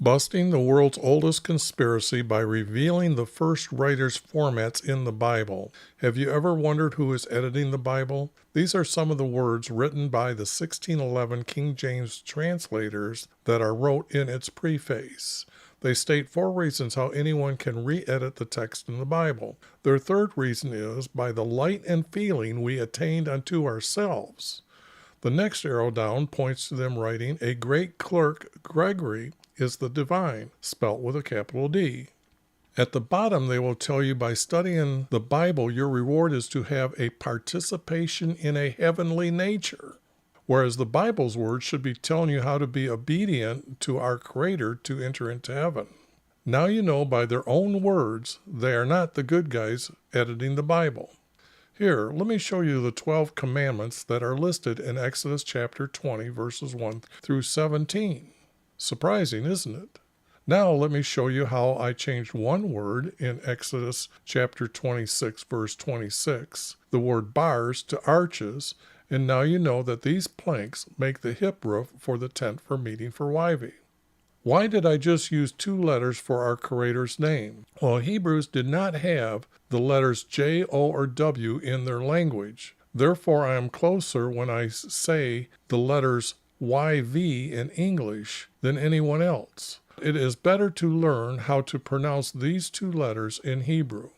Busting the world's oldest conspiracy by revealing the first writers' formats in the Bible. Have you ever wondered who is editing the Bible? These are some of the words written by the 1611 King James translators that are wrote in its preface. They state 4 reasons how anyone can re-edit the text in the Bible. Their third reason is by the light and feeling we attained unto ourselves. The next arrow down points to them writing, a great clerk, Gregory, is the divine, spelt with a capital D. At the bottom, they will tell you by studying the Bible, your reward is to have a participation in a heavenly nature. Whereas the Bible's words should be telling you how to be obedient to our Creator to enter into heaven. Now you know by their own words, they are not the good guys editing the Bible. Here, let me show you the 12 commandments that are listed in Exodus chapter 20, verses 1 through 17. Surprising, isn't it? Now let me show you how I changed one word in Exodus chapter 26, verse 26, the word bars to arches, and now you know that these planks make the hip roof for the tent for meeting for YV. Why did I just use 2 letters for our Creator's name? Well, Hebrews did not have the letters J, O, or W in their language. Therefore, I am closer when I say the letters YV in English than anyone else. It is better to learn how to pronounce these 2 letters in Hebrew.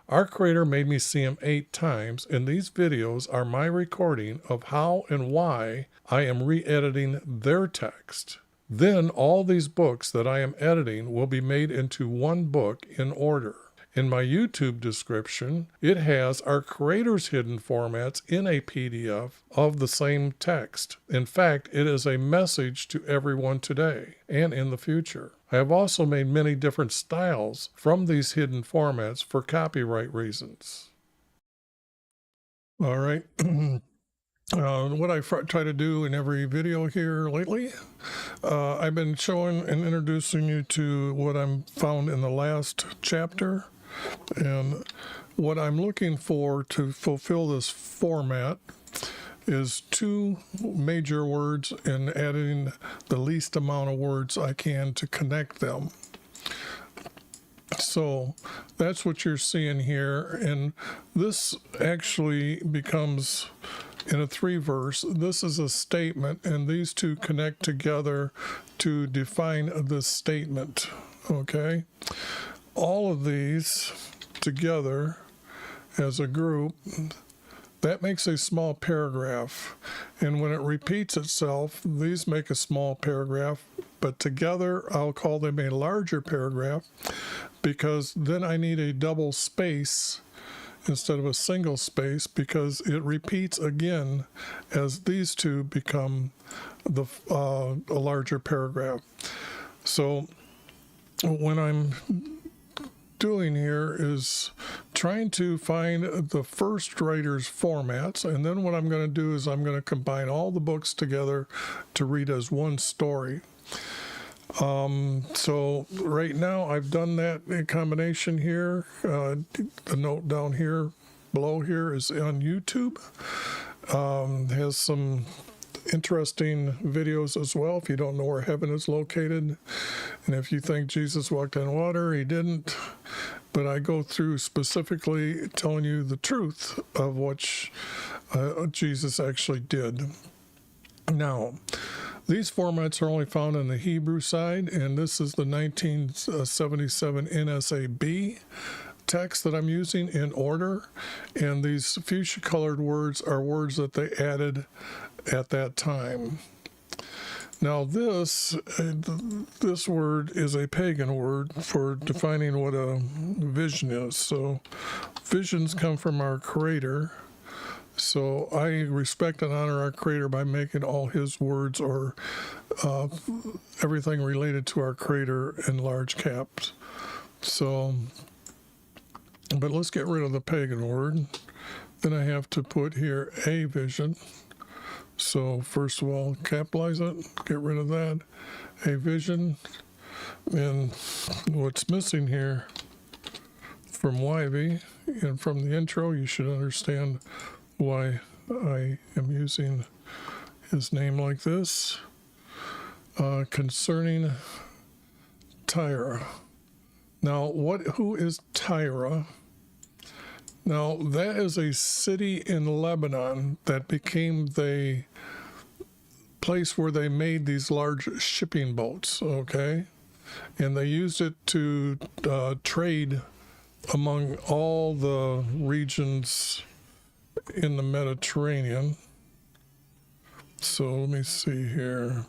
Our Creator made me see Him 8 times, and these videos are my recording of how and why I am re-editing their text. Then all these books that I am editing will be made into one book in order. In my YouTube description, it has our Creator's hidden formats in a PDF of the same text. In fact, it is a message to everyone today and in the future. I have also made many different styles from these hidden formats for copyright reasons. All right. What I try to do in every video here lately, I've been showing and introducing you to what I'm found in the last chapter. And what I'm looking for to fulfill this format is 2 major words and adding the least amount of words I can to connect them. So that's what you're seeing here. And this actually becomes in a 3-verse. This is a statement, and these 2 connect together to define this statement. Okay? All of these together as a group, that makes a small paragraph. And when it repeats itself, these make a small paragraph, but together I'll call them a larger paragraph, because then I need a double space instead of a single space, because it repeats again as these 2 become a larger paragraph. So when I'm doing here is trying to find the first writer's formats, and then what I'm going to do is I'm going to combine all the books together to read as one story. So right now I've done that in combination here. The note down here below here is on YouTube. Has some interesting videos as well if you don't know where heaven is located. And if you think Jesus walked on water, He didn't. But I go through specifically telling you the truth of what Jesus actually did. Now, these formats are only found on the Hebrew side, and this is the 1977 NSAB text that I'm using in order, and these fuchsia colored words are words that they added at that time. Now this word is a pagan word for defining what a vision is. So visions come from our Creator. So I respect and honor our Creator by making all His words or everything related to our Creator in large caps. So, but let's get rid of the pagan word. Then I have to put here a vision. So first of all, capitalize it, get rid of that, a vision. And what's missing here from YV and from the intro, you should understand why I am using his name like this. Concerning Tyre. Now, who is Tyre? Now, that is a city in Lebanon that became the place where they made these large shipping boats, okay? And they used it to trade among all the regions in the Mediterranean. So let me see here.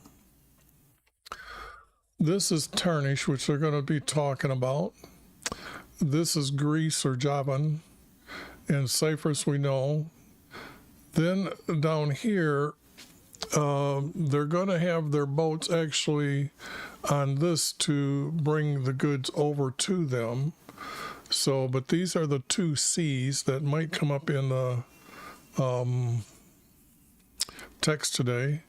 This is Tarshish, which they're going to be talking about. This is Greece or Javan, and Cyprus we know. Then down here, they're going to have their boats actually on this to bring the goods over to them. So, but these are the two seas that might come up in the text today.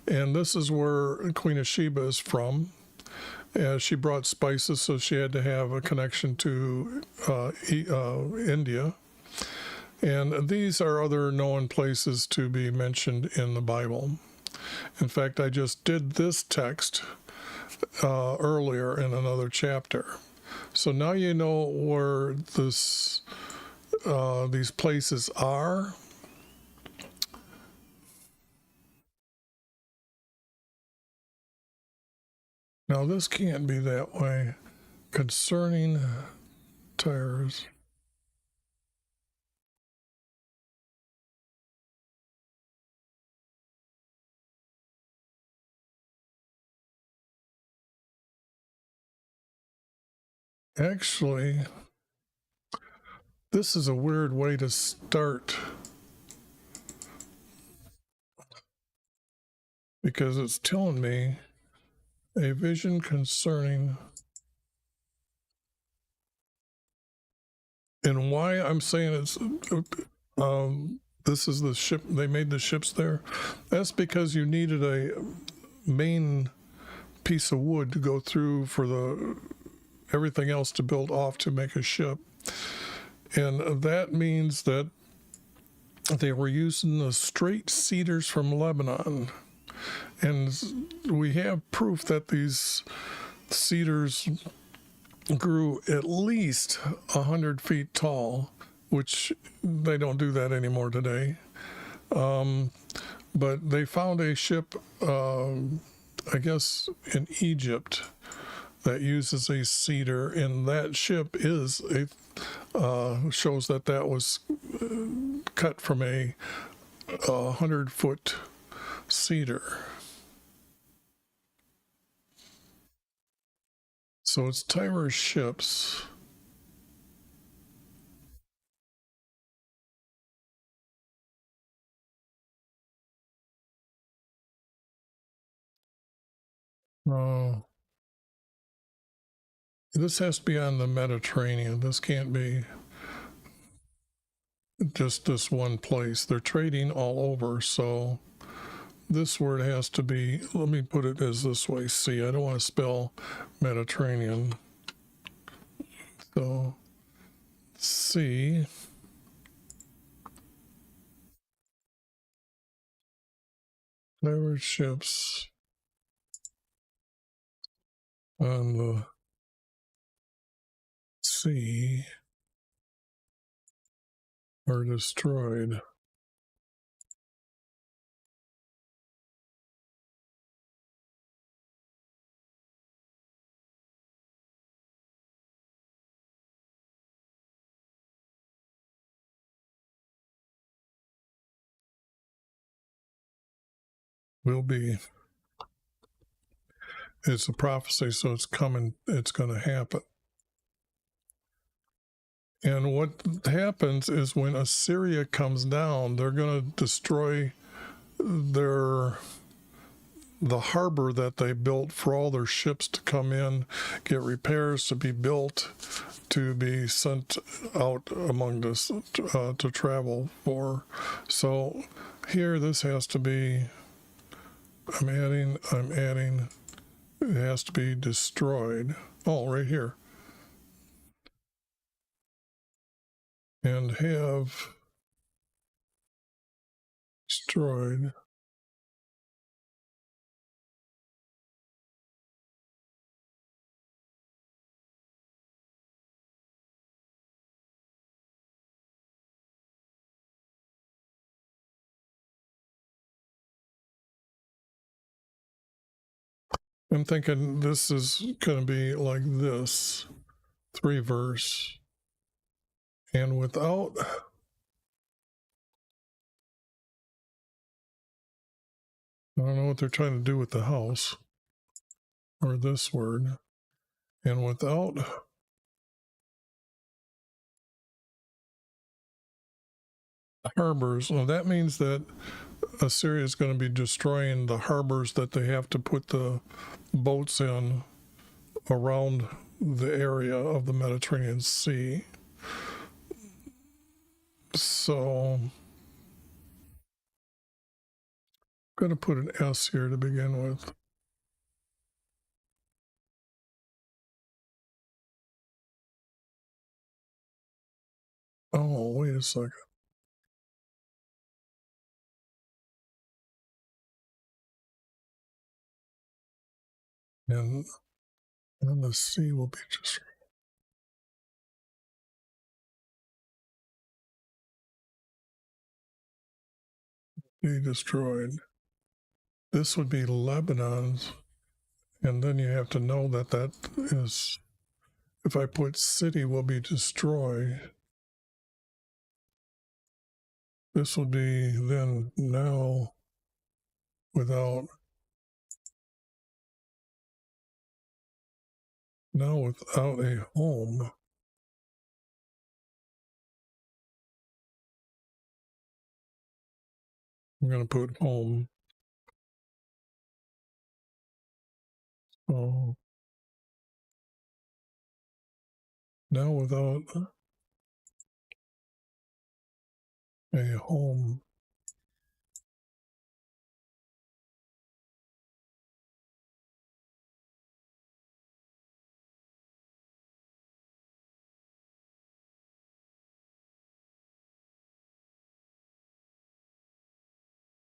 And this is where Queen of Sheba is from. She brought spices, so she had to have a connection to India. And these are other known places to be mentioned in the Bible. In fact, I just did this text earlier in another chapter. So now you know where these places are. Now this can't be that way. Concerning tires. Actually, this is a weird way to start because it's telling me a vision concerning, and why I'm saying it's this is the ship, they made the ships there. That's because you needed a main piece of wood to go through for the everything else to build off to make a ship. And that means that they were using the straight cedars from Lebanon. And we have proof that these cedars grew at least 100 feet tall, which they don't do that anymore today. But they found a ship, I guess, in Egypt that uses a cedar, and that ship is shows that was cut from a 100-foot cedar. So it's Tyre's ships. This has to be on the Mediterranean. This can't be just this one place. They're trading all over, so this word has to be, let me put it as this way, see, I don't want to spell Mediterranean. So, see, there ships on the sea are destroyed. Will be. It's a prophecy, so it's coming, it's going to happen. And what happens is when Assyria comes down, they're going to destroy the harbor that they built for all their ships to come in, get repairs to be built, to be sent out among us to travel for. So here, this has to be, I'm adding, it has to be destroyed. Oh, right here. And have destroyed I'm thinking this is going to be like this 3-verse, and without, I don't know what they're trying to do with the house or this word, and without harbors. Well, that means that Assyria is going to be destroying the harbors that they have to put the boats in around the area of the Mediterranean Sea. So I'm going to put an S here to begin with. Oh, wait a second. And then the sea will be destroyed. This would be Lebanon's, and then you have to know that that is, if I put city will be destroyed, this will be then now without a home. I'm going to put home. So now without a home.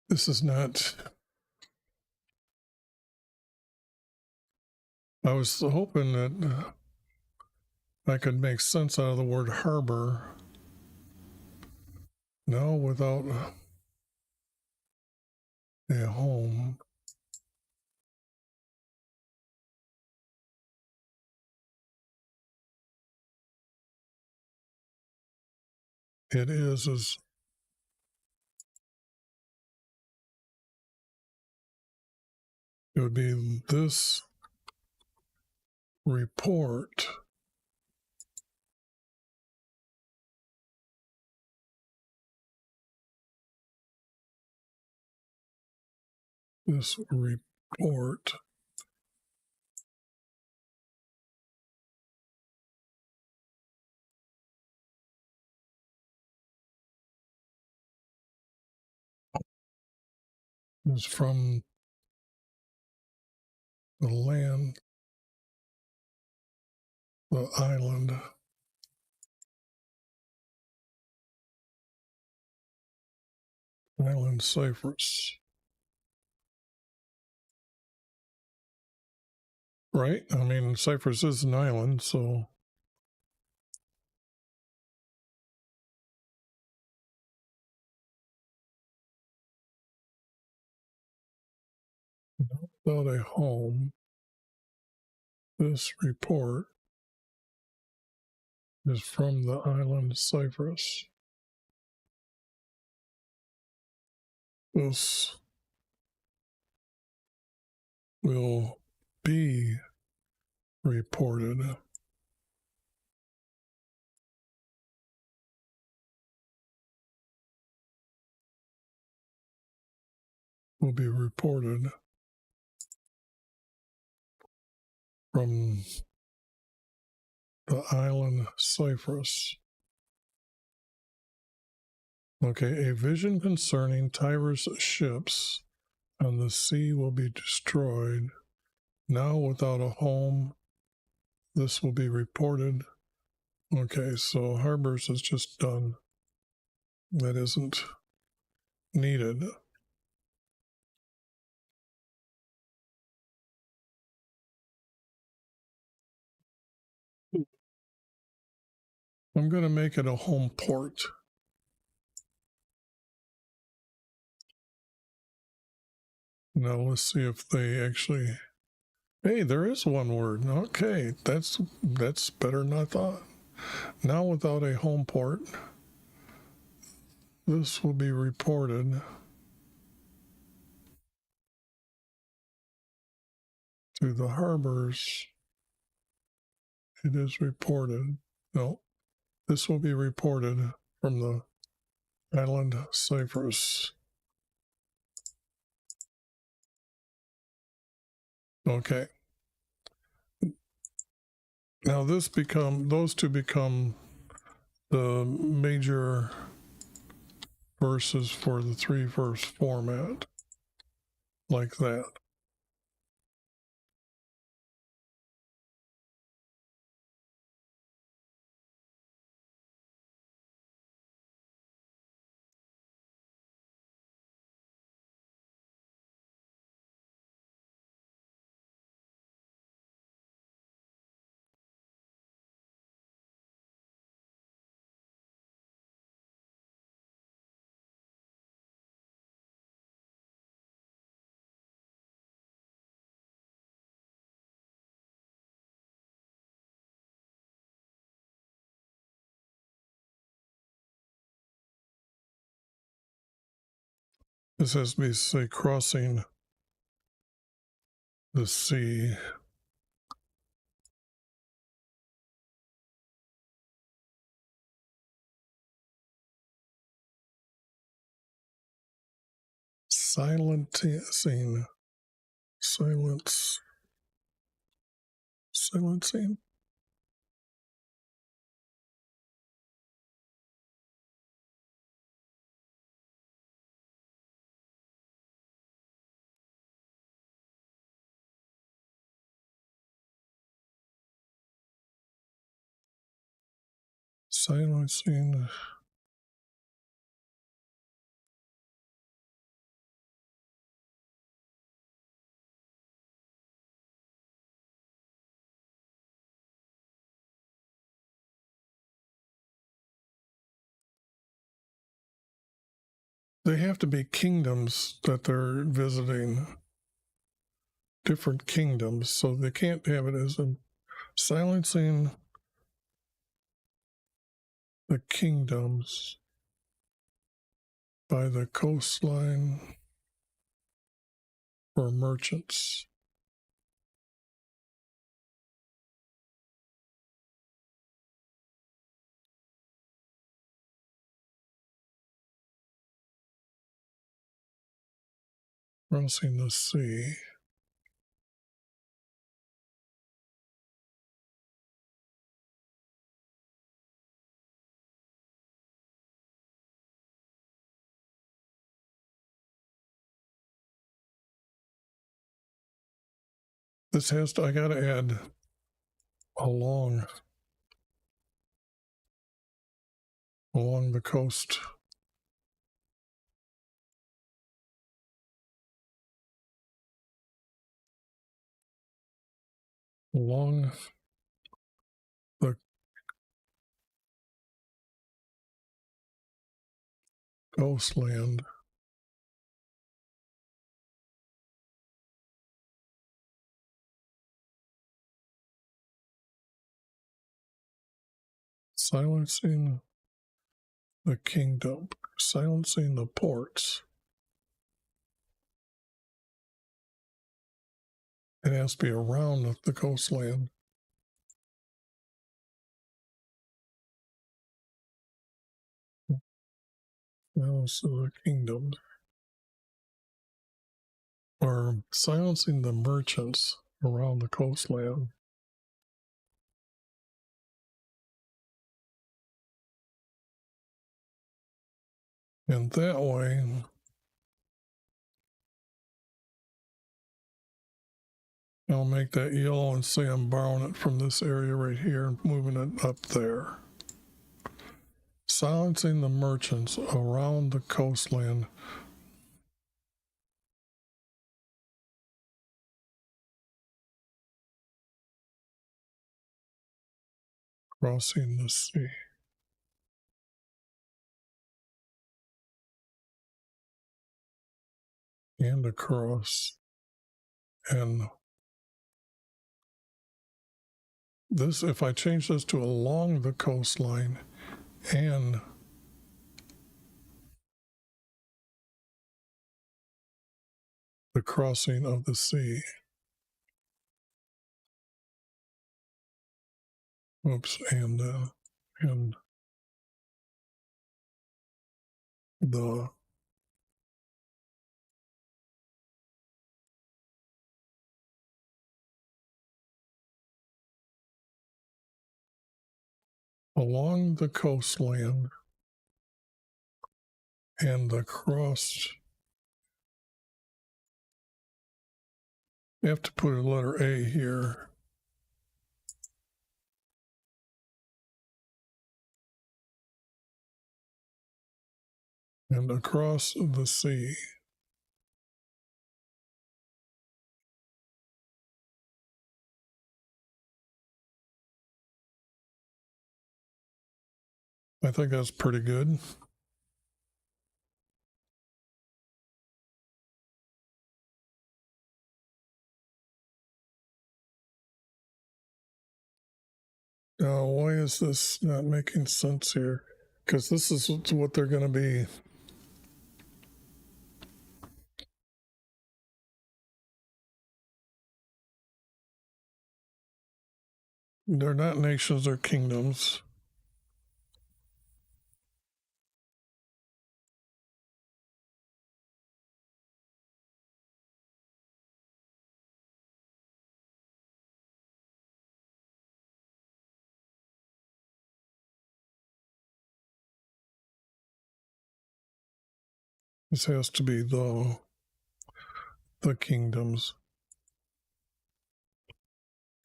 This is not, I was hoping that I could make sense out of the word harbor. Now without a home. It is it would be this report is from the land, the island Cyprus. Right? I mean, Cyprus is an island, so without a home, this report is from the island Cyprus. This will be reported. Will be reported from the island Cyprus. Okay, a vision concerning Tyre's ships on the sea will be destroyed. Now without a home, this will be reported. Okay, so harbors is just done. That isn't needed. I'm going to make it a home port. Now let's see if they actually Hey, there is one word. Okay, that's better than I thought. Now without a home port, this will be reported to the harbors. It is reported. No, this will be reported from the island Cyprus. Okay. Now those two become the major verses for the 3-verse format, like that. This has to be, say, crossing the sea. Silencing. Silencing. Silencing. They have to be kingdoms that they're visiting, different kingdoms, so they can't have it as a silencing the kingdoms by the coastline for merchants. Crossing the sea. This has to, I got to add along the coast. Along the coastland. Silencing the kingdom. Silencing the ports. It has to be around the coastland. Silence the kingdom. Or silencing the merchants around the coastland. And that way, I'll make that yellow and say I'm borrowing it from this area right here and moving it up there. Silencing the merchants around the coastland. Crossing the sea. And across. And this, if I change this to along the coastline and the crossing of the sea. Oops, and the along the coastland and the cross. You have to put a letter A here. And across the sea. I think that's pretty good. Now, why is this not making sense here? Because this is what they're going to be. They're not nations or kingdoms. This has to be the kingdoms.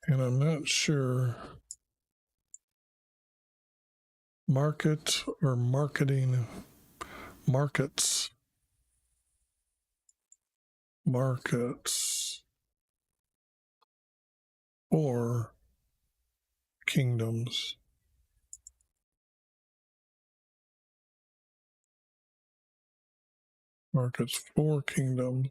And I'm not sure. Market or marketing. Markets. Markets. Or kingdoms. Markets for kingdoms.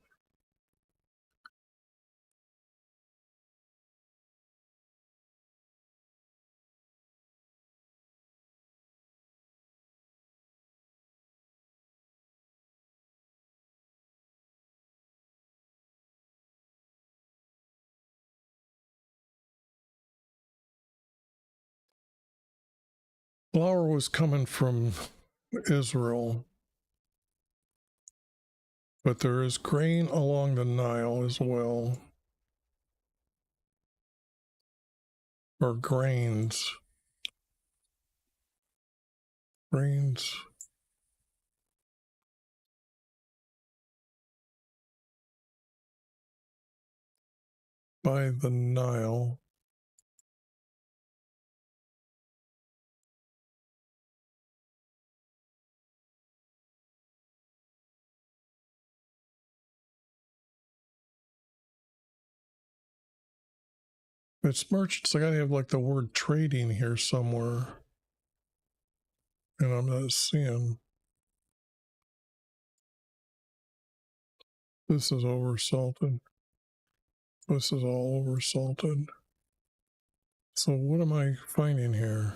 Flour was coming from Israel, but there is grain along the Nile as well, or grains. Grains. By the Nile. It's merchants. I gotta have like the word trading here somewhere. And I'm not seeing. This is over salted. This is all over salted. So what am I finding here?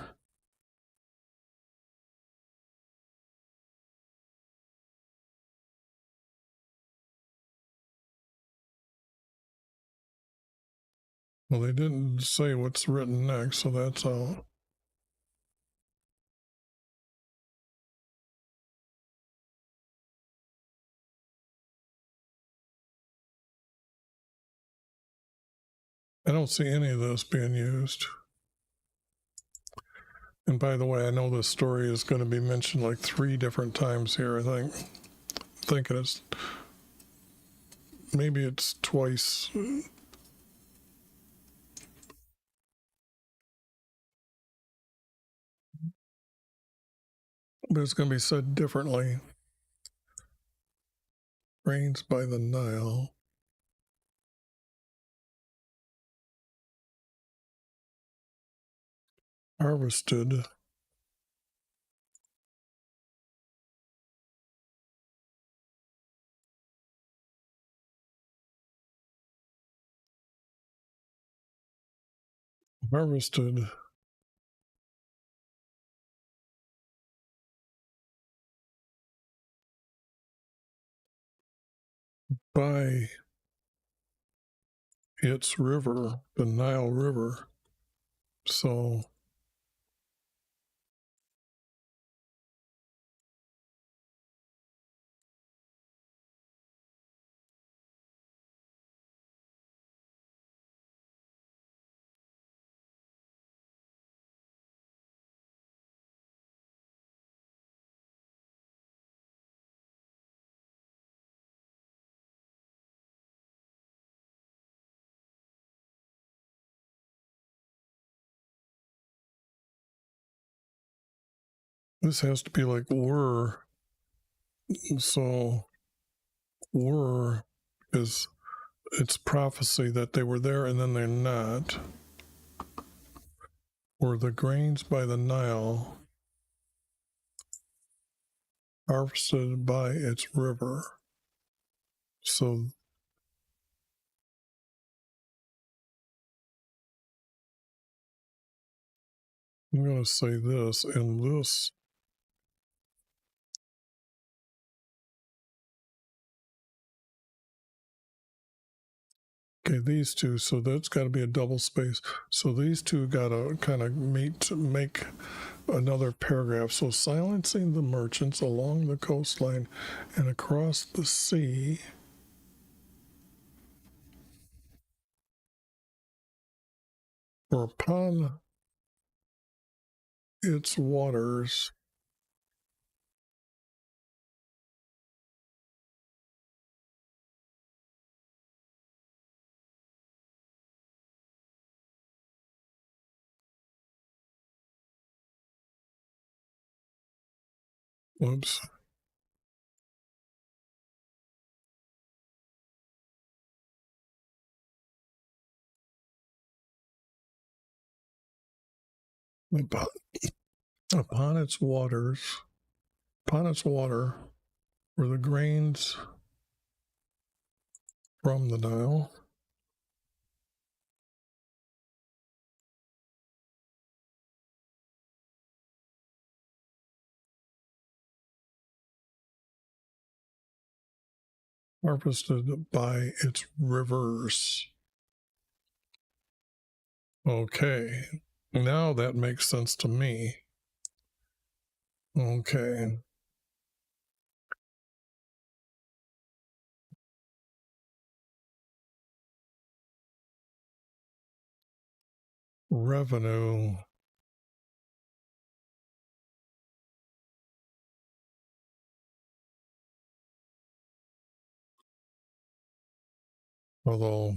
Well, they didn't say what's written next, so that's out. I don't see any of this being used. And by the way, I know this story is going to be mentioned like 3 different times here, I think. Thinking it's maybe it's twice. But it's going to be said differently. Rains by the Nile. Harvested. harvested by its river, the Nile River. So this has to be like were. So were is it's prophecy that they were there and then they're not. Were the grains by the Nile harvested by its river? So I'm going to say this and this. Okay, these two, so that's got to be a double space. So these two got to kind of meet to make another paragraph. So silencing the merchants along the coastline and across the sea, or upon its waters, whoops, upon its waters, upon its water were the grains from the Nile, harvested by its rivers. Okay, now that makes sense to me. Okay. Revenue. Although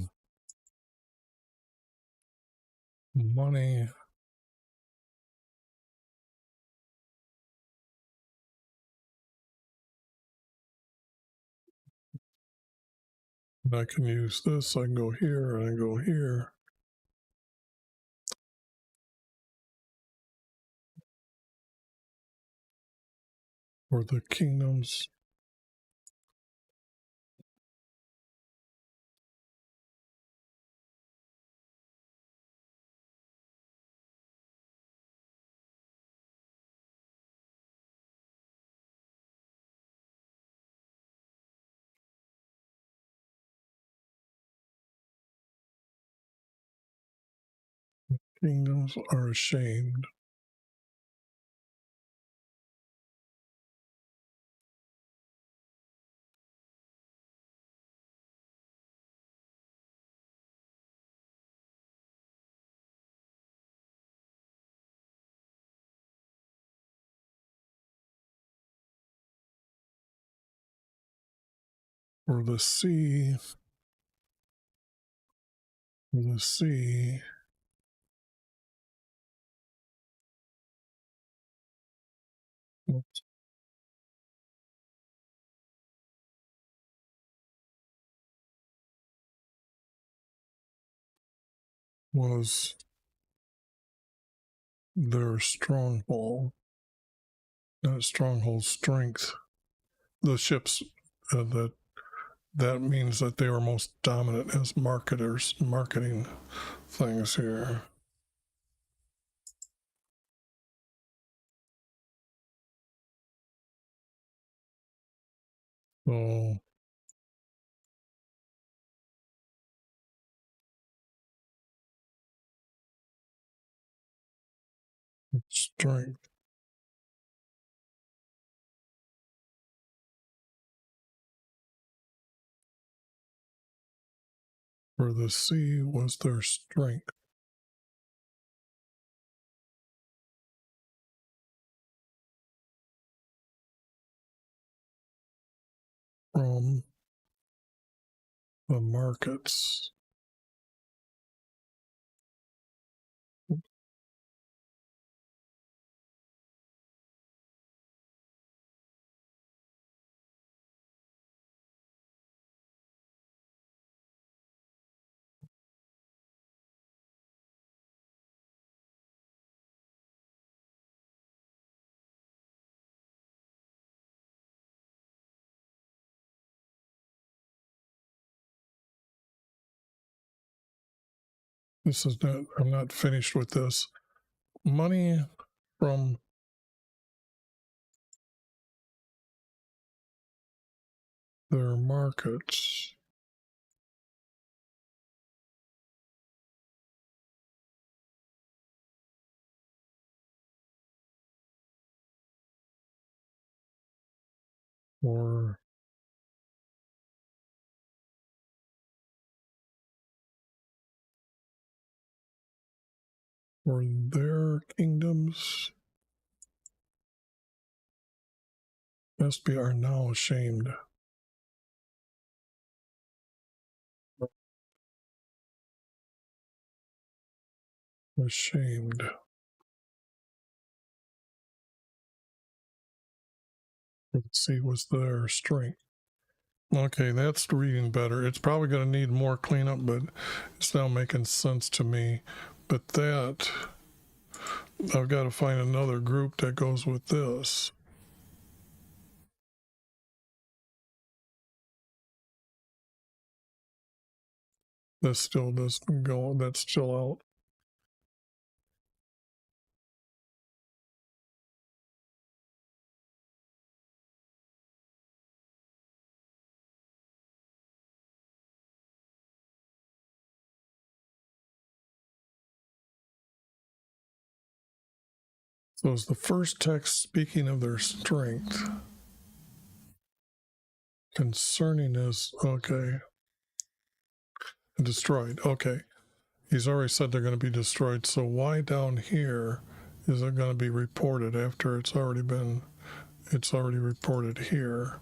money I can use this, I can go here and I go here. Or the kingdoms. Kingdoms are ashamed. Or the sea. The sea. Was their stronghold, not stronghold, strength. The ships that means that they were most dominant as marketers, marketing things here. So strength. For the sea was their strength. From the markets. This is not, I'm not finished with this. Money from their markets. Or for their kingdoms must be are now ashamed. Ashamed. For the sea was their strength. Okay, that's reading better. It's probably going to need more cleanup, but it's now making sense to me. But that, I've got to find another group that goes with this. This still doesn't go, that's still out. So is the first text speaking of their strength? Concerning is, okay. Destroyed, okay. He's already said they're going to be destroyed. So why down here is it going to be reported after it's already reported here?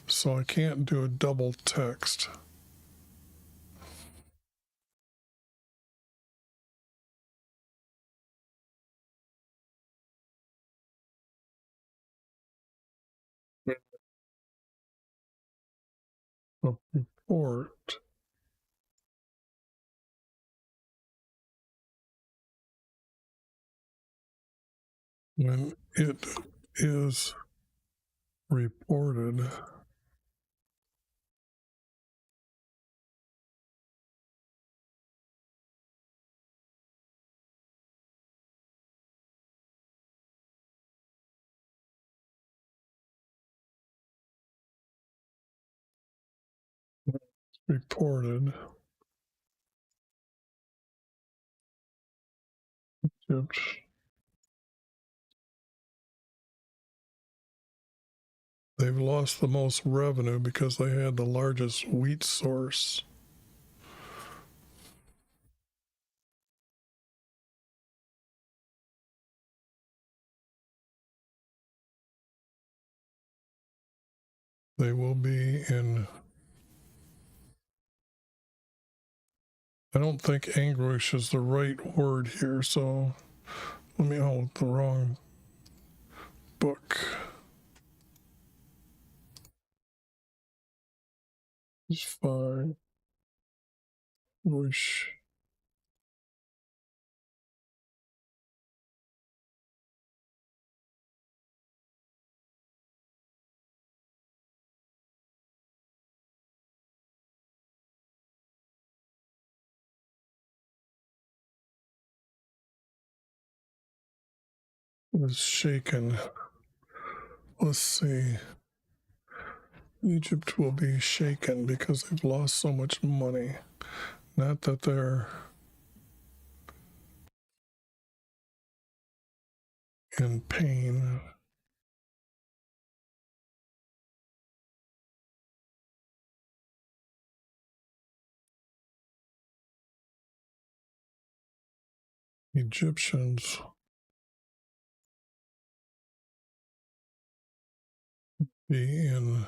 So I can't do a double text. A report. When it is reported, reported, oops, they've lost the most revenue because they had the largest wheat source. They will be in, I don't think anguish is the right word here, so let me, oh, the wrong book. It's fine. Wish. Was shaken. Let's see. Egypt will be shaken because they've lost so much money. Not that they're in pain. Egyptians be in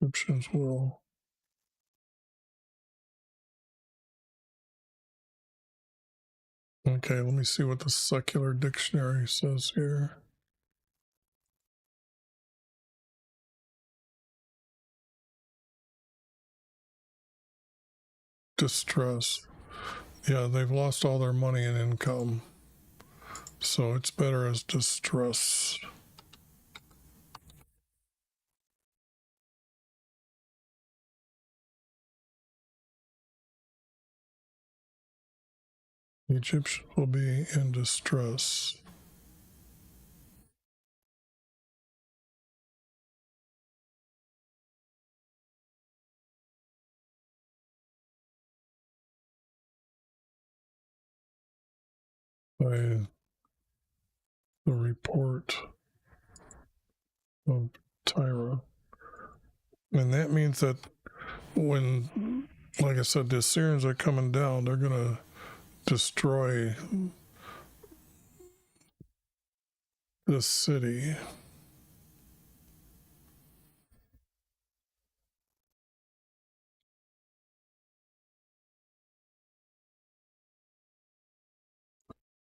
Egyptians will okay, let me see what the secular dictionary says here. Distress. Yeah, they've lost all their money and income. So it's better as distress. Egyptians will be in distress. By the report of Tyra. And that means that when, like I said, the Assyrians are coming down, they're going to destroy this city.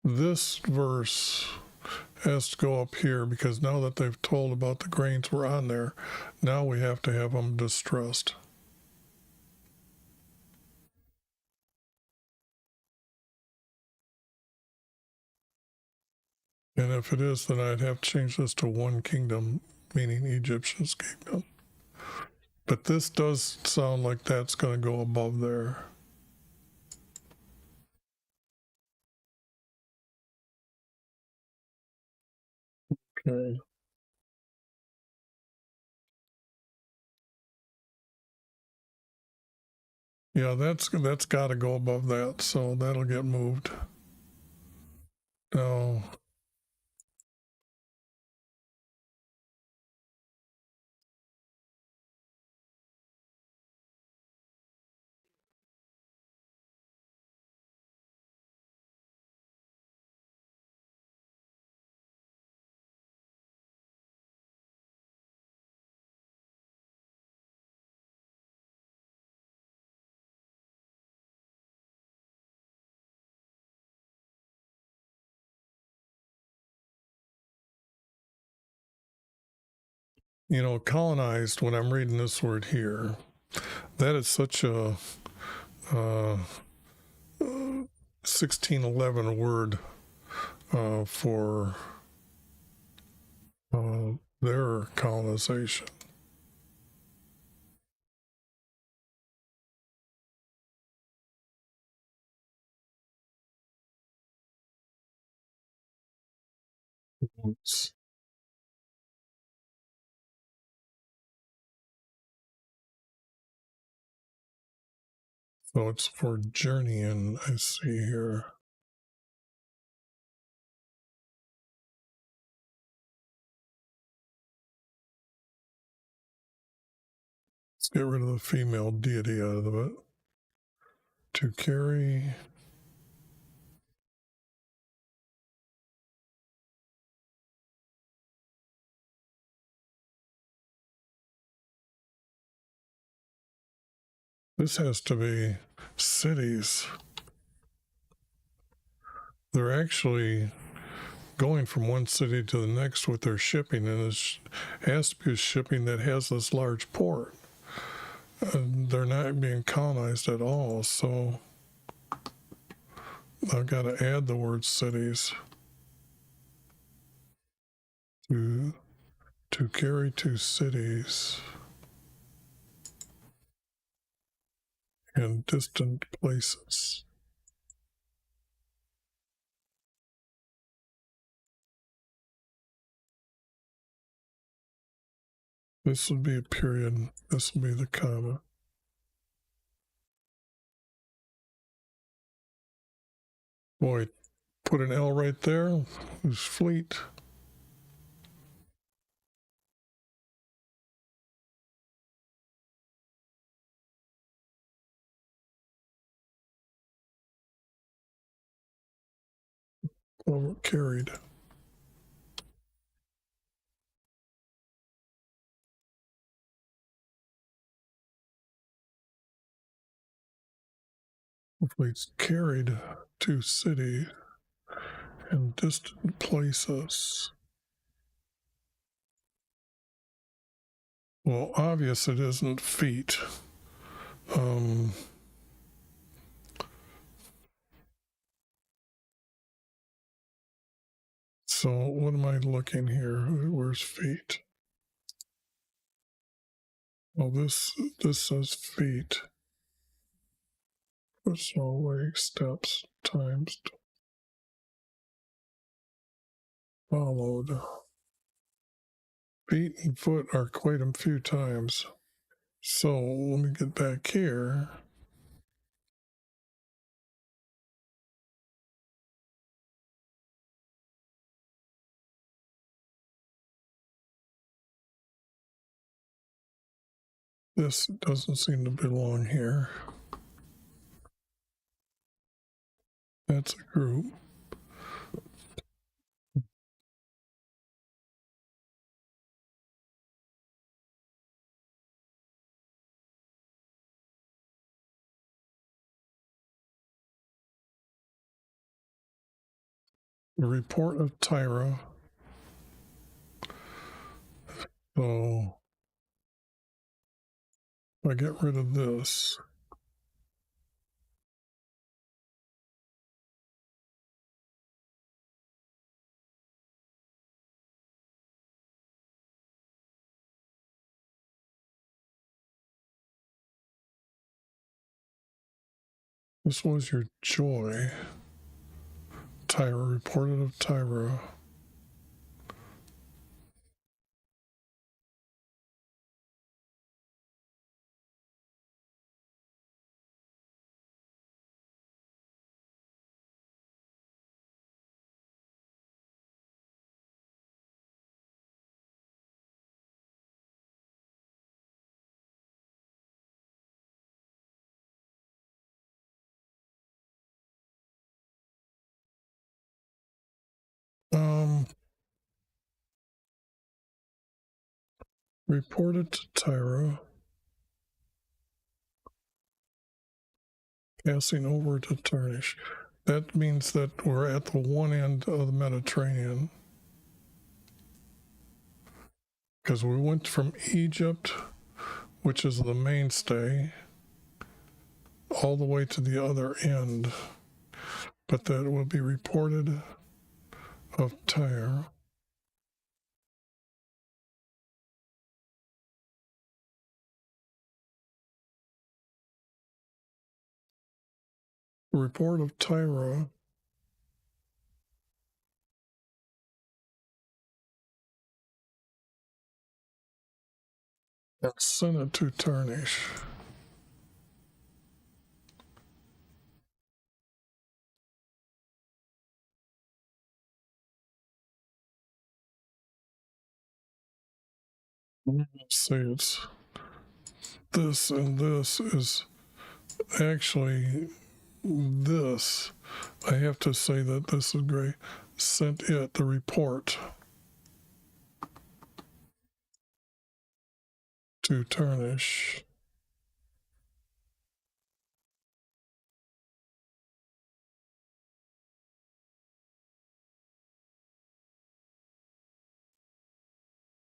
This verse has to go up here because now that they've told about the grains were on there, now we have to have them distressed. And if it is, then I'd have to change this to one kingdom, meaning Egyptian's kingdom. But this does sound like that's going to go above there. Okay. Yeah, that's got to go above that, so that'll get moved. Now, colonized, when I'm reading this word here, that is such a 1611 word for their colonization. So it's for journeying, I see here. Let's get rid of the female deity out of it. To carry. This has to be cities. They're actually going from one city to the next with their shipping, and it has to be a shipping that has this large port. They're not being colonized at all, so I've got to add the word cities to carry to cities and distant places. This would be a period. This will be the comma. Boy, put an L right there. Who's fleet? Well, carried. Fleets carried to city and distant places. Well, obvious it isn't feet. So what am I looking here? Where's feet? Well, this says feet. So like steps times followed. Feet and foot are quite a few times. So let me get back here. This doesn't seem to belong here. That's a group. The report of Tyra. So if I get rid of this, this was your joy. Tyra reported of Tyra. Reported to Tyra. Passing over to Tarnish. That means that we're at the one end of the Mediterranean. Because we went from Egypt, which is the mainstay, all the way to the other end. But that will be reported of Tyre. Report of Tyra. And sent it to Tarnish. Say it's this, and this is actually this. I have to say that this is great. Sent it the report to Tarnish.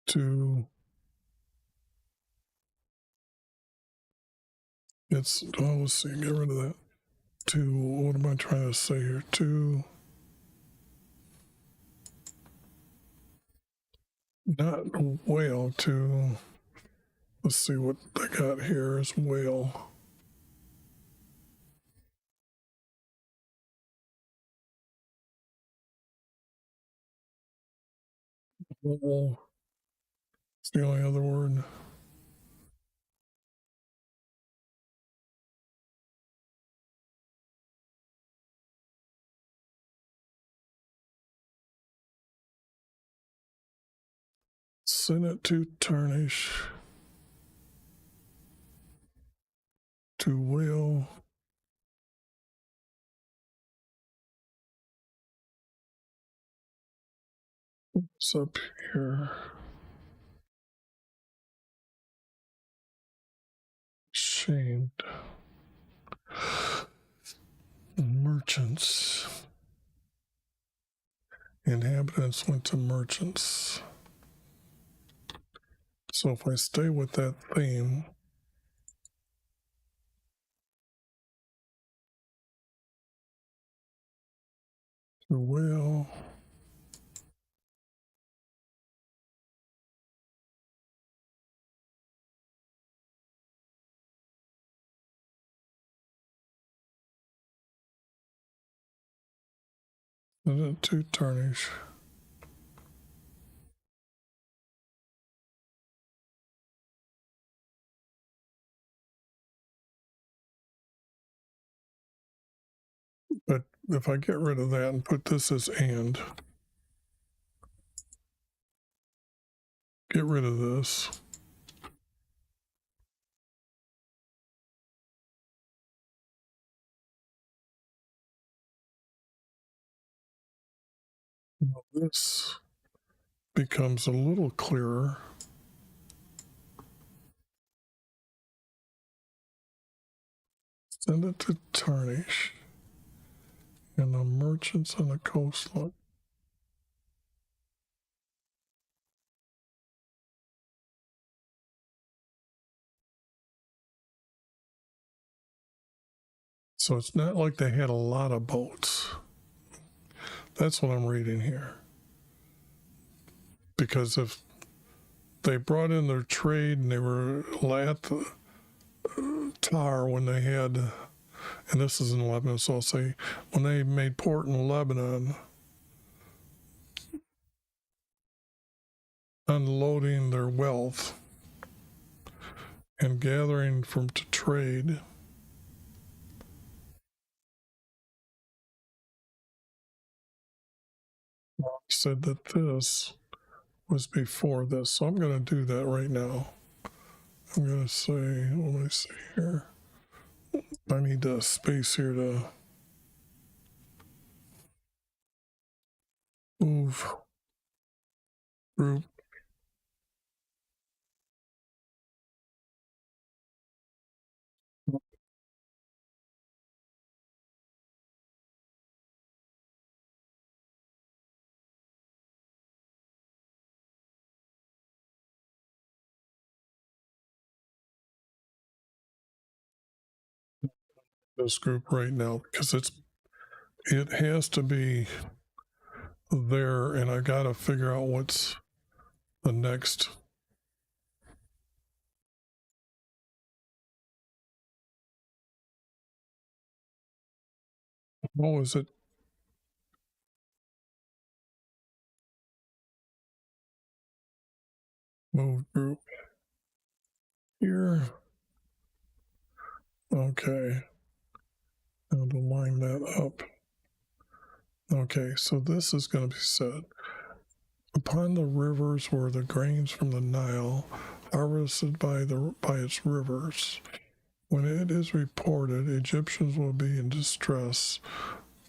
To it's let's see, get rid of that. To what am I trying to say here? To not whale, to let's see what I got here is whale. It's the only other word. Send it to tarnish. To will. It's up here. Shamed. Merchants. Inhabitants went to merchants. So if I stay with that theme, the whale, to tarnish. But if I get rid of that and put this as and, get rid of this. Now this becomes a little clearer. Send it to tarnish. And the merchants on the coastline. So it's not like they had a lot of boats. That's what I'm reading here. Because if they brought in their trade and they were at the tar when they had, and this is in Lebanon, so I'll say when they made port in Lebanon, unloading their wealth and gathering from to trade. Said that this was before this, so I'm going to do that right now. I'm going to say, what do I say here? I need a space here to move group. This group right now because it has to be there, and I got to figure out what's the next. What was it? Move group here. Okay. Now to line that up. Okay, so this is going to be said. Upon the rivers were the grains from the Nile, harvested by its rivers. When it is reported, Egyptians will be in distress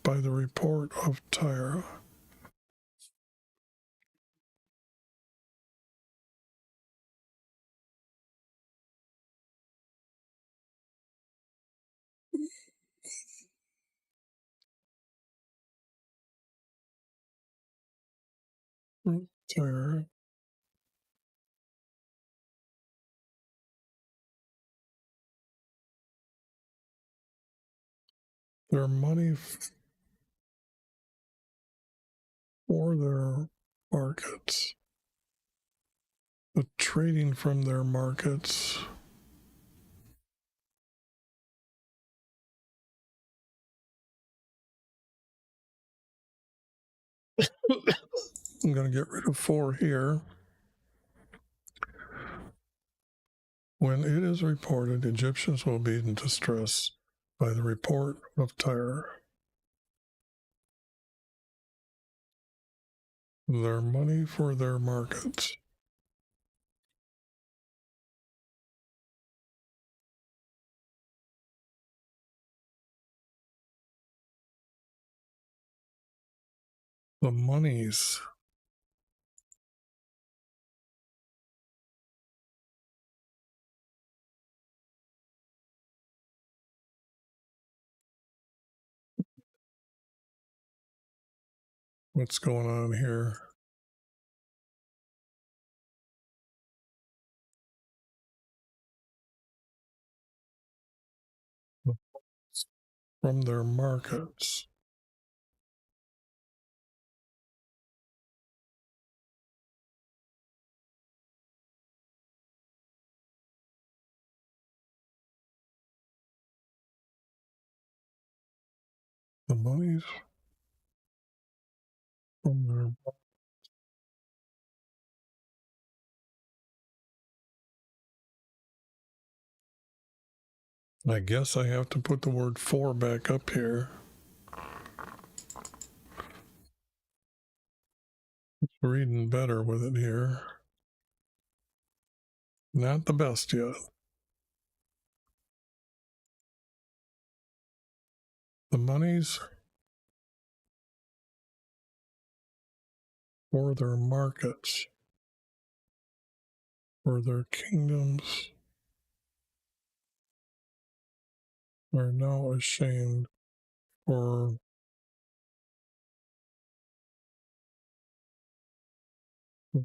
by the report of Tyre. Tyre. Their money for their markets, the trading from their markets. I'm going to get rid of 4 here. When it is reported, Egyptians will be in distress by the report of Tyre. Their money for their markets. The monies. What's going on here? From their markets. The monies from their. I guess I have to put the word for back up here. It's reading better with it here. Not the best yet. The monies for their markets, for their kingdoms, are now ashamed for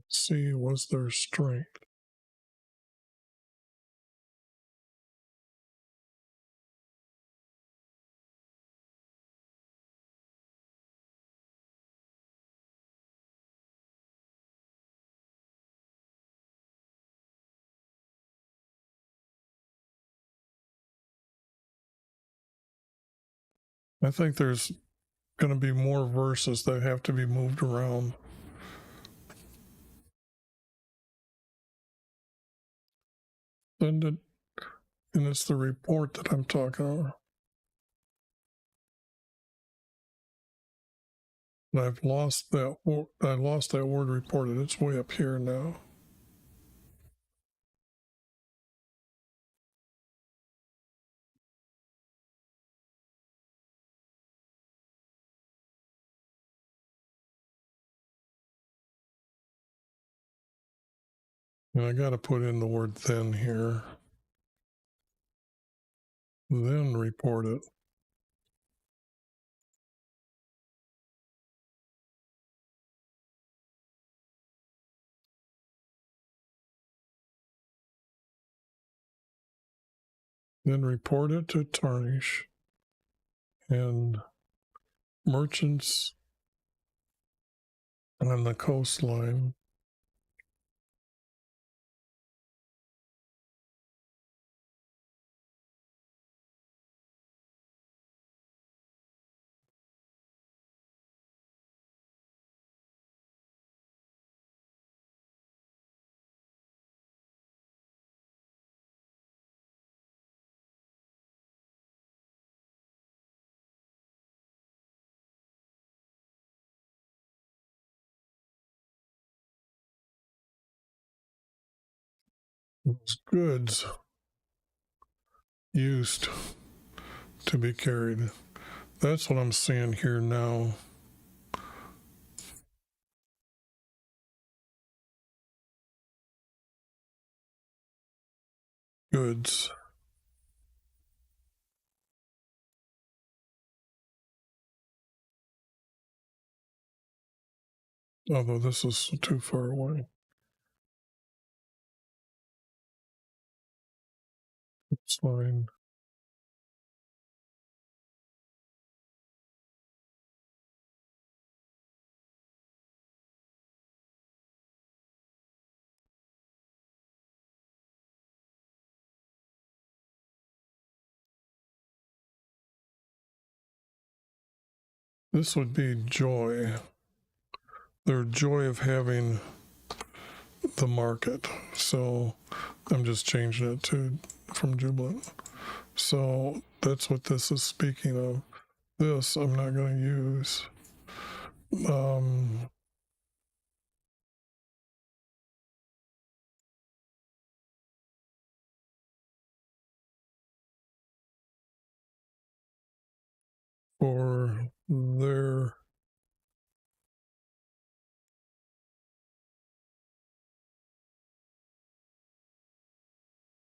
sea was their strength. I think there's going to be more verses that have to be moved around. And it's the report that I'm talking about. I've lost that. I lost that word reported. It's way up here now. And I got to put in the word then here. Then report it. Then report it to Tarnish and merchants on the coastline. Goods used to be carried. That's what I'm seeing here now. Goods. Although this is too far away. It's fine. This would be joy. Their joy of having the market. So I'm just changing it to from jubilant. So that's what this is speaking of. This I'm not going to use.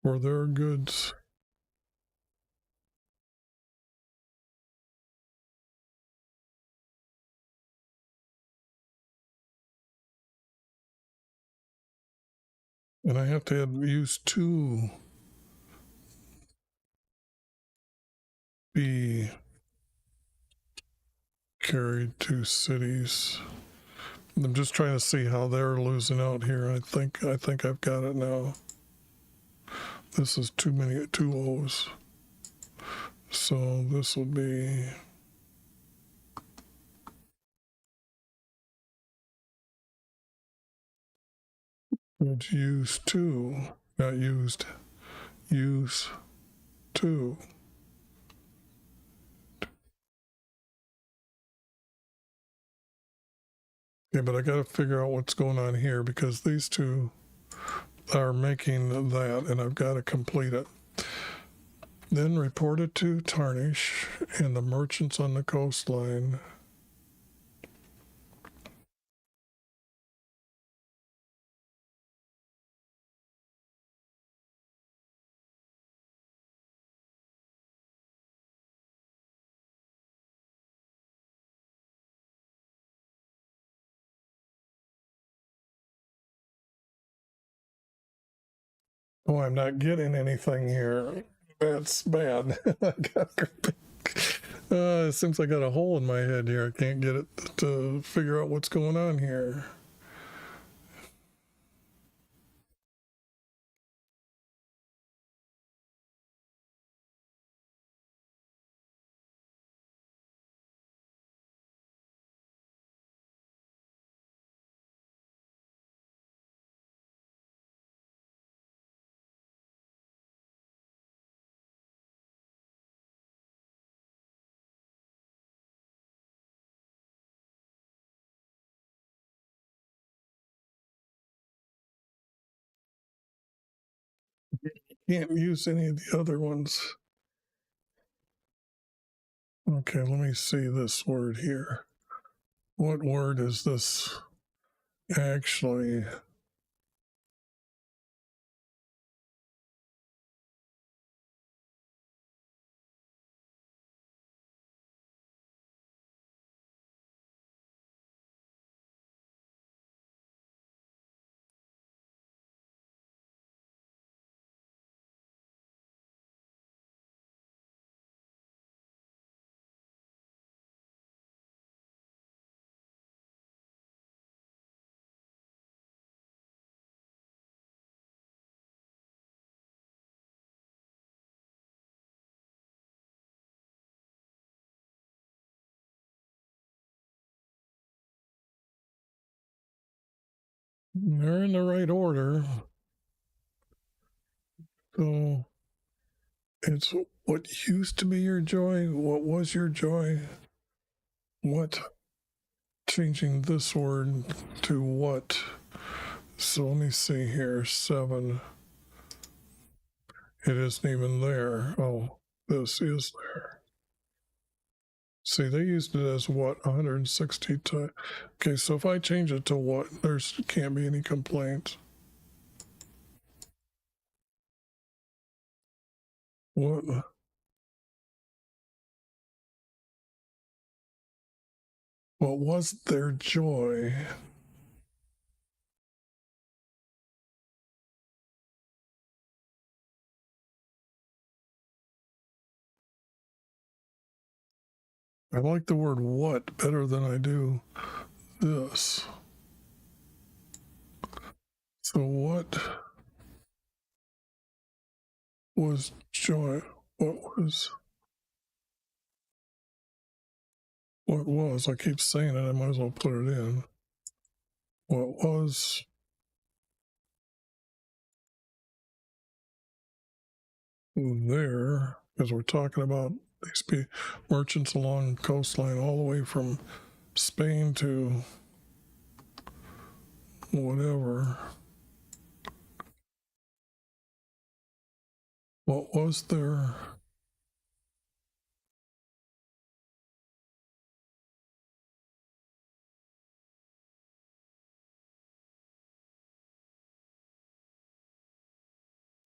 For their goods. And I have to use to be carried to cities. I'm just trying to see how they're losing out here. I think I've got it now. This is too many, two O's. So this would be would use to, not used, use to. Okay, but I got to figure out what's going on here because these two are making that and I've got to complete it. Then reported to Tarnish and the merchants on the coastline. Oh, I'm not getting anything here. That's bad. It seems I got a hole in my head here. I can't get it to figure out what's going on here. Can't use any of the other ones. Okay, let me see this word here. What word is this actually? They're in the right order. So it's what used to be your joy, what was your joy, what, changing this word to what. So let me see here, 7. It isn't even there. Oh, this is there. See, they used it as what, 160 times. Okay, so if I change it to what, there can't be any complaints. What was their joy? I like the word what better than I do this. So what was joy? What was? I keep saying it, I might as well put it in. What was there, because we're talking about these merchants along the coastline all the way from Spain to whatever. What was there?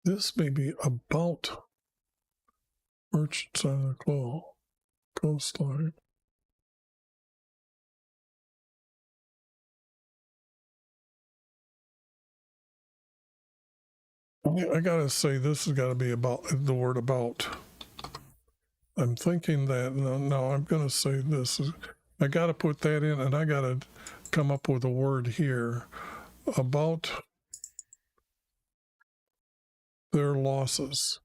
This may be about merchants on the coastline. I gotta say, this has got to be about the word about. I'm thinking that no, I'm gonna say this. I got to put that in, and I got to come up with a word here about their losses.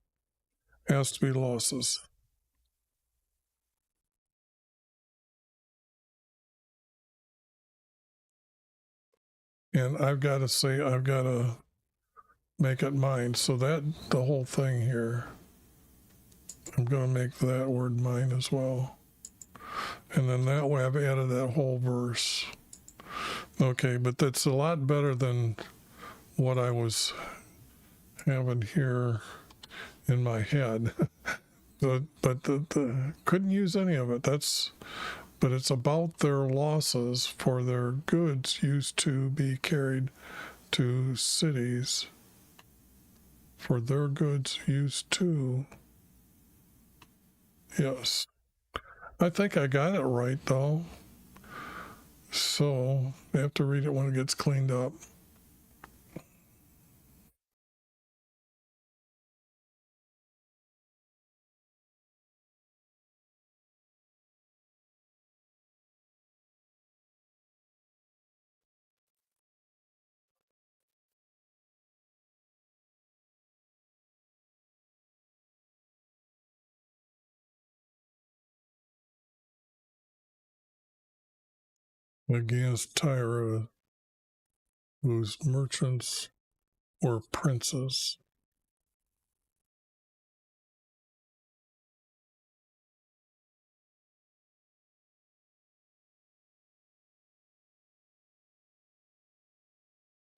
Has to be losses. And I've got to say, I've got to make it mine. So that the whole thing here, I'm going to make that word mine as well. And then that way I've added that whole verse. Okay, but that's a lot better than what I was having here in my head. but the couldn't use any of it. But it's about their losses for their goods used to be carried to cities. For their goods used to. Yes. I think I got it right, though. So I have to read it when it gets cleaned up. Against Tyre, whose merchants were princes.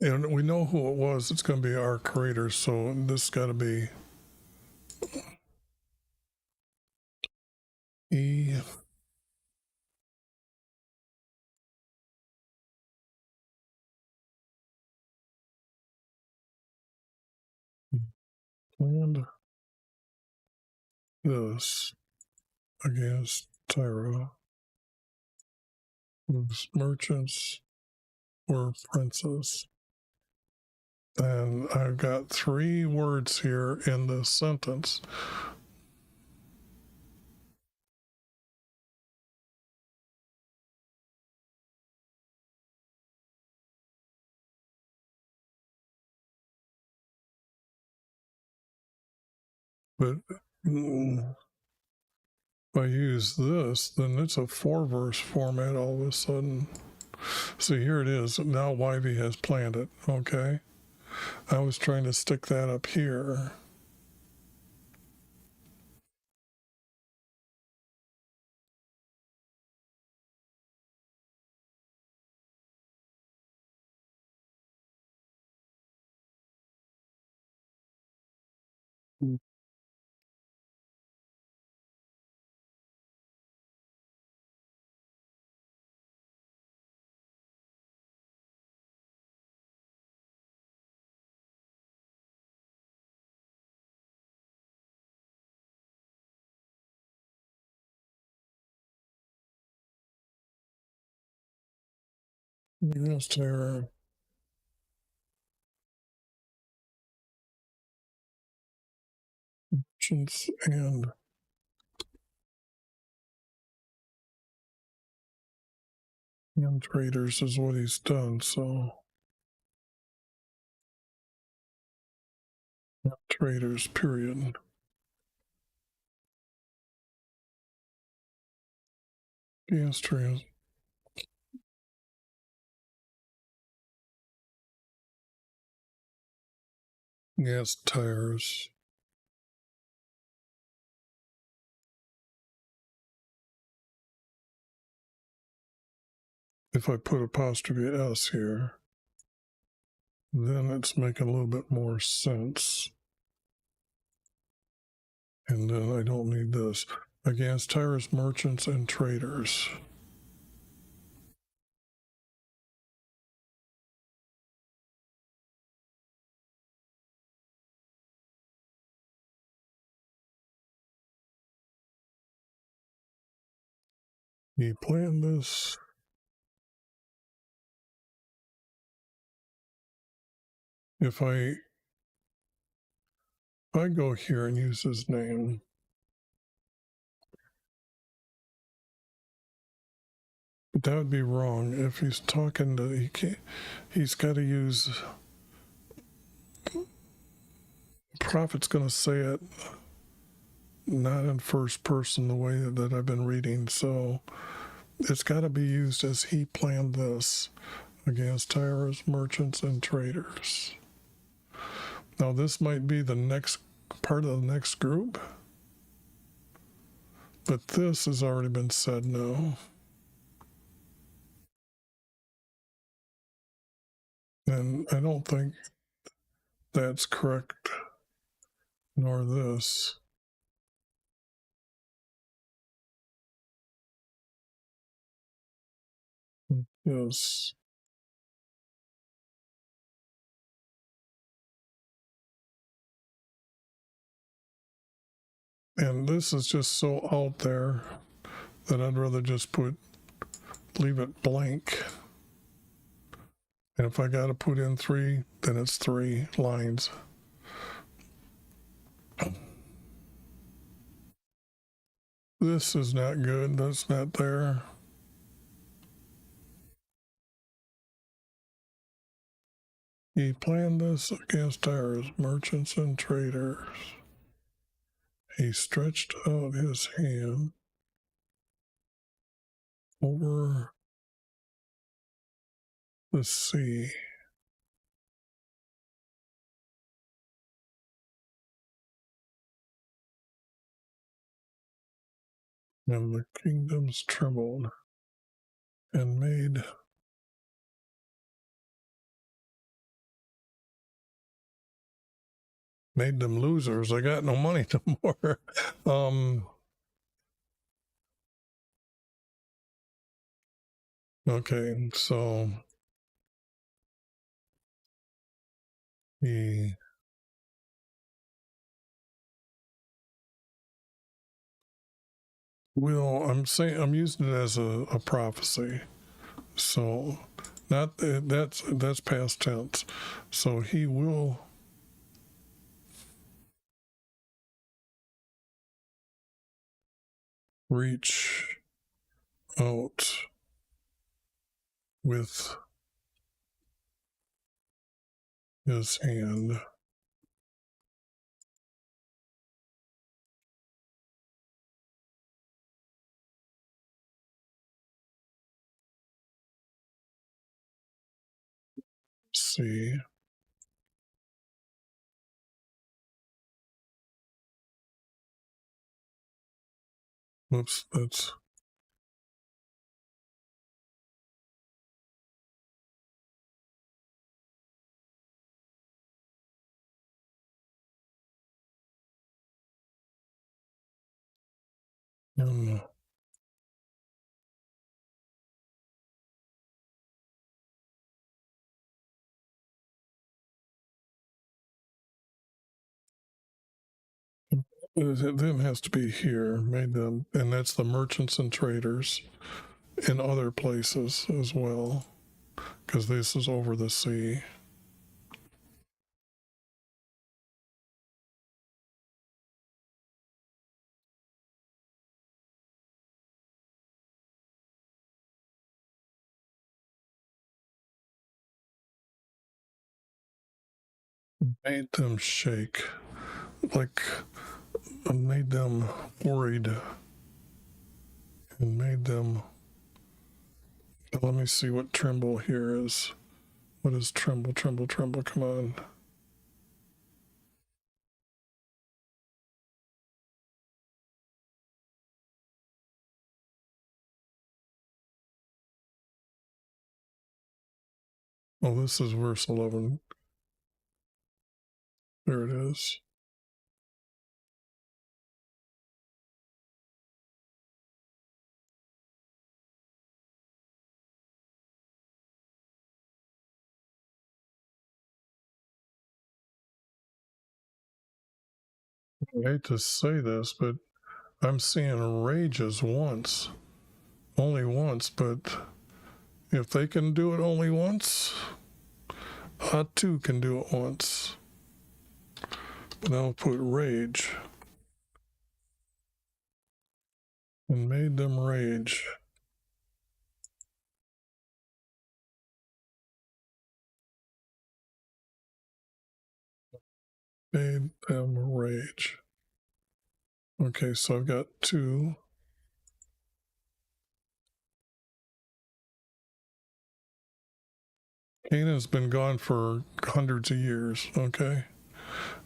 And we know who it was. It's going to be our creator. So this got to be E. Planned this against Tyre, whose merchants were princes. And I've got 3 words here in this sentence. But if I use this, then it's a 4-verse format all of a sudden. See, here it is. Now YV has planned it. Okay. I was trying to stick that up here. Yes, there. And traders is what he's done. So traders, period. Yes, traders. Yes, tires. if I put apostrophe S here, then it's making a little bit more sense. And then I don't need this. Against tyrants, merchants, and traders. You plan this. If I go here and use his name, but that would be wrong. If he's talking to, he's got to use, prophet's going to say it not in first person the way that I've been reading. So it's got to be used as he planned this against tyrants, merchants, and traders. Now this might be the next part of the next group, but this has already been said no. And I don't think that's correct, nor this. Yes. And this is just so out there that I'd rather just leave it blank. And if I got to put in 3, then it's 3 lines. This is not good. That's not there. He planned this against tyrants, merchants, and traders. He stretched out his hand over the sea. And the kingdoms trembled and made them losers. I got no money no more. Okay, so he will. I'm using it as a prophecy. So not that's past tense. So he will reach out with his hand. See. Whoops, that's and it then has to be here, made them, and that's the merchants and traders in other places as well, because this is over the sea. Made them shake, like made them worried, and made them. Let me see what tremble here is. What is tremble, tremble, tremble? Come on. Oh, this is verse 11. There it is. I hate to say this, but I'm seeing rages once, only once, but if they can do it only once, I too can do it once. But I'll put rage and made them rage. Made them rage. Okay, so I've got 2. Canaan's been gone for hundreds of years. Okay,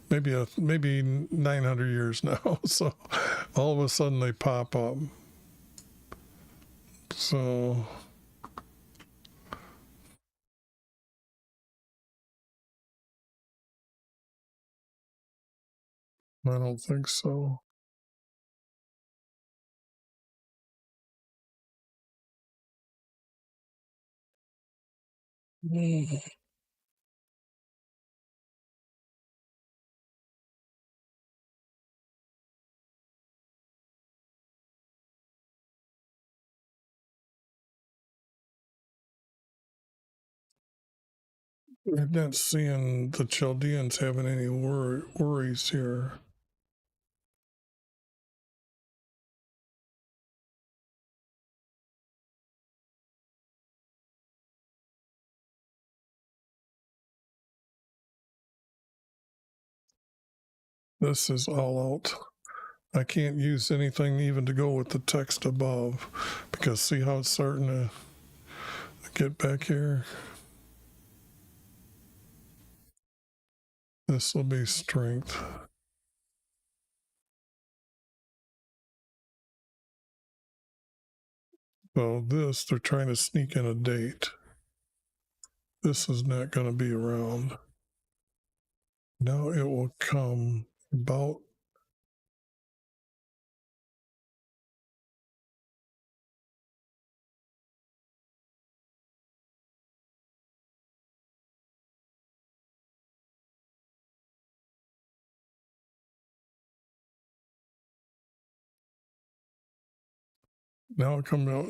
maybe 900 years now. So all of a sudden they pop up. So I don't think so. I'm not seeing the Chaldeans having any worries here. This is all out. I can't use anything even to go with the text above, because see how it's starting to get back here? This will be strength. So this, they're trying to sneak in a date. This is not going to be around. Now it will come about now it come out.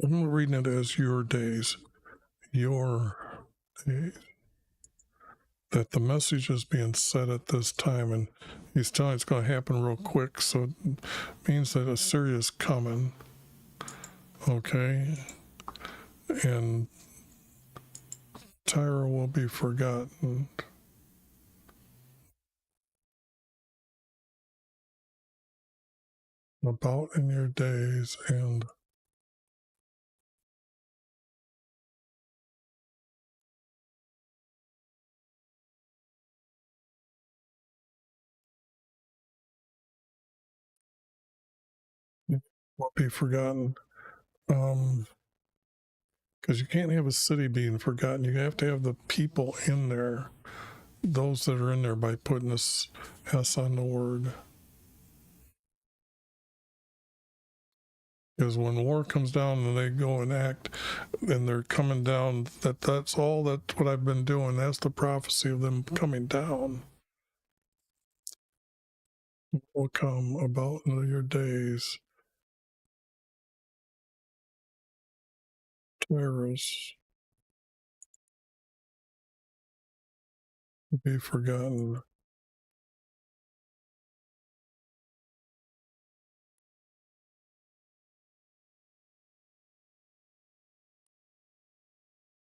I'm reading it as your days. Your days. That the message is being said at this time, and he's telling it's going to happen real quick, so it means that Assyria's coming. Okay, and Tyre will be forgotten. About in your days, and will be forgotten. Because you can't have a city being forgotten. You have to have the people in there, those that are in there, by putting this S on the word. Because when war comes down and they go and act and they're coming down, that's all that's what I've been doing. That's the prophecy of them coming down. Will come about in your days. Terrors will be forgotten.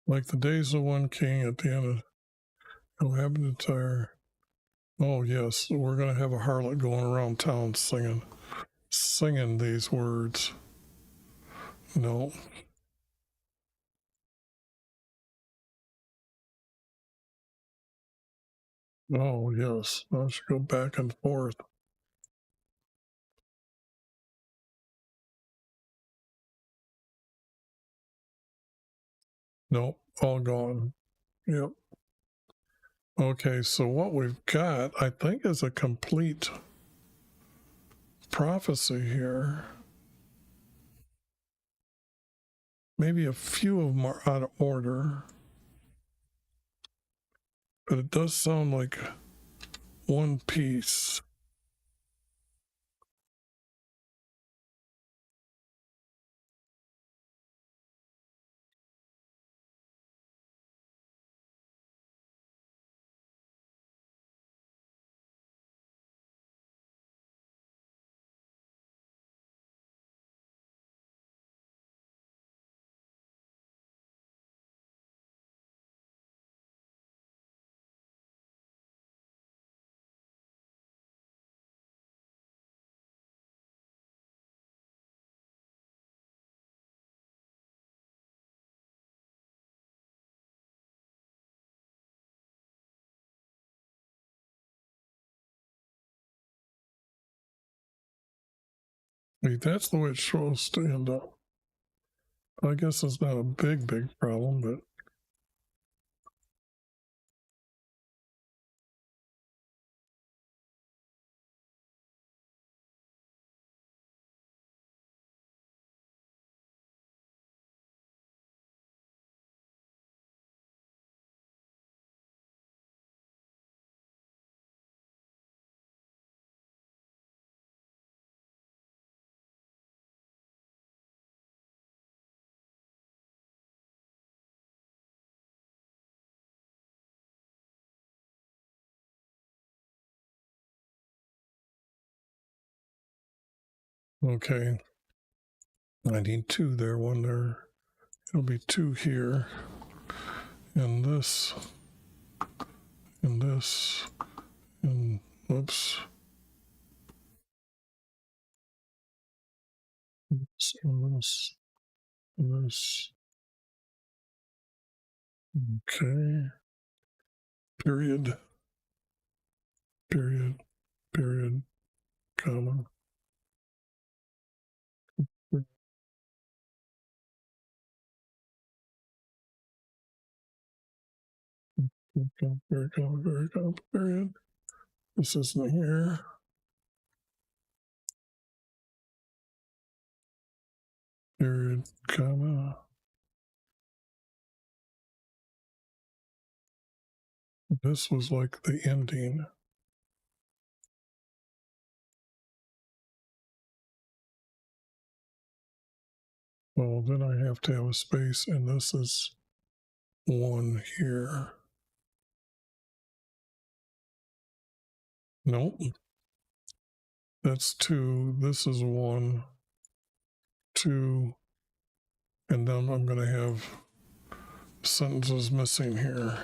Like the days of one king at the end of who happened to Tyre. Oh yes, we're gonna have a harlot going around town singing these words. No. Oh yes. I should go back and forth. Nope, all gone. Yep. Okay, so what we've got, I think, is a complete prophecy here. Maybe a few of them are out of order, but it does sound like one piece. Wait, that's the way it's supposed to end up. I guess it's not a big problem, but okay. I need two there, one there. It'll be two here, and this, and this, and whoops. This, and this, and this. Okay. Period, period, period, comma. Period, comma, period. This isn't here. Period, comma. This was like the ending. Well, then I have to have a space, and this is one here. Nope. That's two. This is one, two, and then I'm going to have sentences missing here.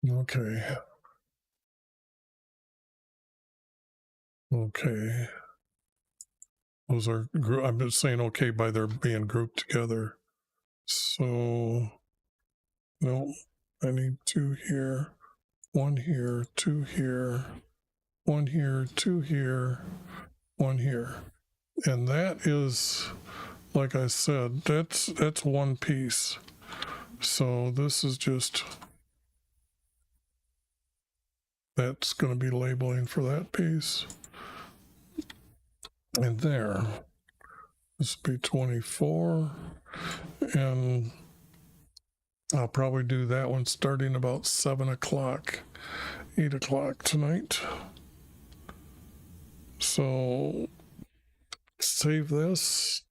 Okay. Okay. Those are, I'm just saying okay by their being grouped together. So, no, I need two here, one here, two here, one here, two here, one here. And that is, like I said, that's one piece. So this is just, that's going to be labeling for that piece. And there, this will be 24. And I'll probably do that one starting about 7 o'clock, 8 o'clock tonight. So save this.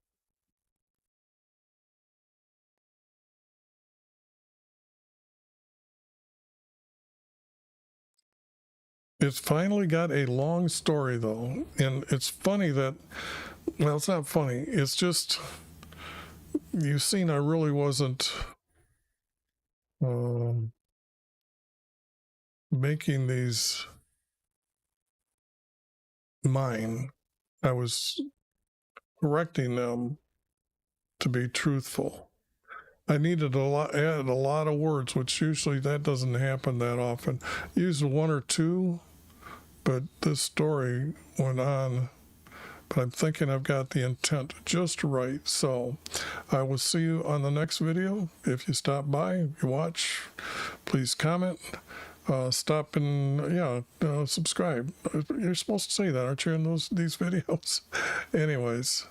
It's finally got a long story though. And it's funny that, well, it's not funny. It's just, you've seen I really wasn't making these mine. I was correcting them to be truthful. I needed add a lot of words, which usually that doesn't happen that often. Use one or two, but this story went on. But I'm thinking I've got the intent just right. So I will see you on the next video. If you stop by, if you watch, please comment. Stop and subscribe. You're supposed to say that, aren't you, in these videos? Anyways.